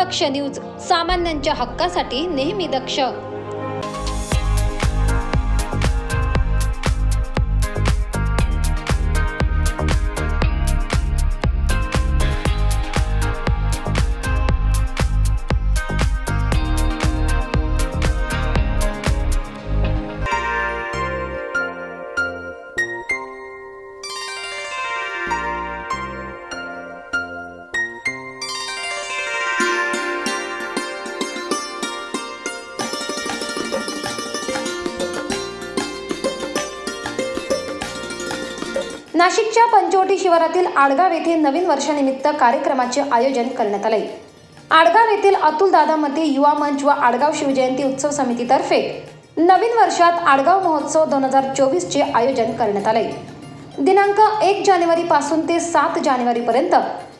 दक्ष news, सामान्यांच्या हक्कासाठी नेहमी दक्ष। नाशिकच्या पंचवटी शिवारातील आडगाव येथे नवीन वर्षानिमित्त कार्यक्रमाचे आयोजन करण्यात आले। आडगाव येथील अतुल दादा मते युवा मंच व आडगाव शिवजयंती उत्सव समितीतर्फे नवीन वर्षात आडगाव महोत्सव 2024 चे आयोजन करण्यात आले। दिनांक 1 जानेवारी पासून ते 7 जानेवारी पर्यंत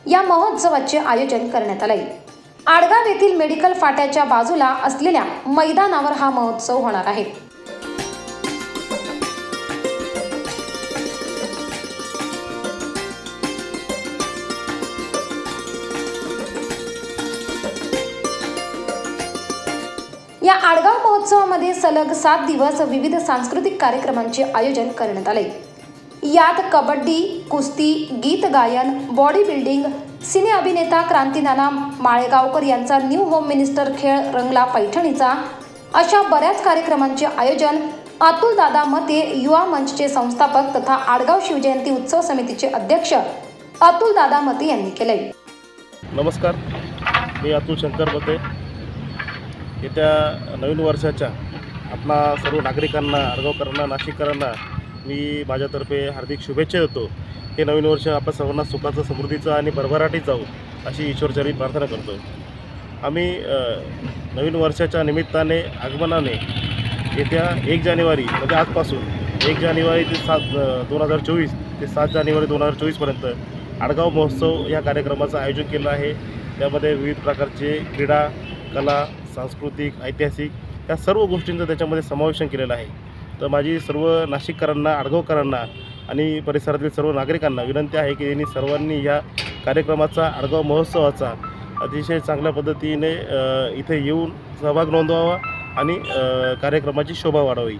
या महोत्सवाचे आयोजन करण्यात आले। आडगाव येथील मेडिकल फाट्याच्या बाजूला असलेल्या मैदानावर हा महोत्सव होणार आहे। या आडगाव महोत्सवामध्ये सलग 7 दिवस विविध सांस्कृतिक कार्यक्रमांचे आयोजन करण्यात आले। यात कबड्डी, कुस्ती, गीत गायन, बॉडी बिल्डिंग, सिने अभिनेता क्रांतीनाना माळेगावकर यांचा न्यू होम मिनिस्टर खेळ रंगला पैठणीचा अशा बऱ्याच कार्यक्रमांचे आयोजन अतुल दादा मते युवा मंचचे संस्थापक तथा आडगाव शिवजयंती उत्सव समितीचे अध्यक्ष अतुल दादा मते यांनी केले। नमस्कार, मी अतुल शंकर मते। येत्या नवीन वर्षाच्या आपणा सर्व नागरिकांना, आडगावकरांना, नाशिककरांना मी माझ्यातर्फे हार्दिक शुभेच्छा देतो। हे नवीन वर्ष आपल्या सर्वांना सुखाचं, समृद्धीचं आणि भरभराटीत जाऊ अशी ईश्वरचरणी प्रार्थना करतो। आम्ही नवीन वर्षाच्या निमित्ताने आगमनाने येत्या 1 जानेवारी म्हणजे आजपासून 1 जानेवारी ते 2024 ते 7 जानेवारी 2024 पर्यंत आडगाव महोत्सव या कार्यक्रमाचं आयोजन केलं आहे। त्यामध्ये विविध प्रकारचे क्रीडा, कला, सांस्कृतिक, ऐतिहासिक या सर्व गोष्टींचं त्याच्यामध्ये समावेशन केलेलं आहे। तर माझी सर्व नाशिककरांना, आडगावकरांना आणि परिसरातील सर्व नागरिकांना विनंती आहे की यांनी सर्वांनी या कार्यक्रमाचा, आडगाव महोत्सवाचा अतिशय चांगल्या पद्धतीने इथे येऊन सहभाग नोंदवावा आणि कार्यक्रमाची शोभा वाढवावी।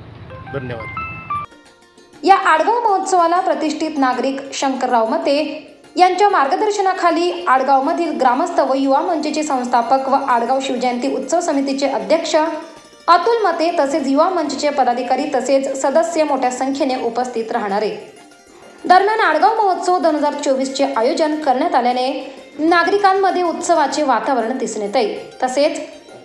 धन्यवाद। या आडगाव महोत्सवाला प्रतिष्ठित नागरिक शंकरराव मते यांच्या मार्गदर्शनाखाली आडगावमधील ग्रामस्थ व युवा मंचचे संस्थापक व आडगाव शिवजयंती उत्सव समितीचे अध्यक्ष अतुल मते तसेच युवा मंचचे पदाधिकारी तसेच सदस्य मोठ्या संख्येने उपस्थित राहणार आहेत। दरम्यान आडगाव महोत्सव 2024 चे आयोजन करण्यात आल्याने नागरिकांमध्ये उत्सवाचे वातावरण दिसून येते। तसेच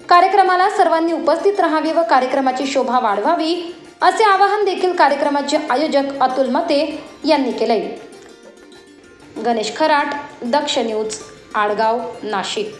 कार्यक्रमाला सर्वांनी उपस्थित राहावे व कार्यक्रमाची शोभा वाढवावी असे आवाहन देखील कार्यक्रमाचे आयोजक अतुल मते यांनी केले। गणेश खराट, दक्ष न्यूज, आडगाव, नाशिक।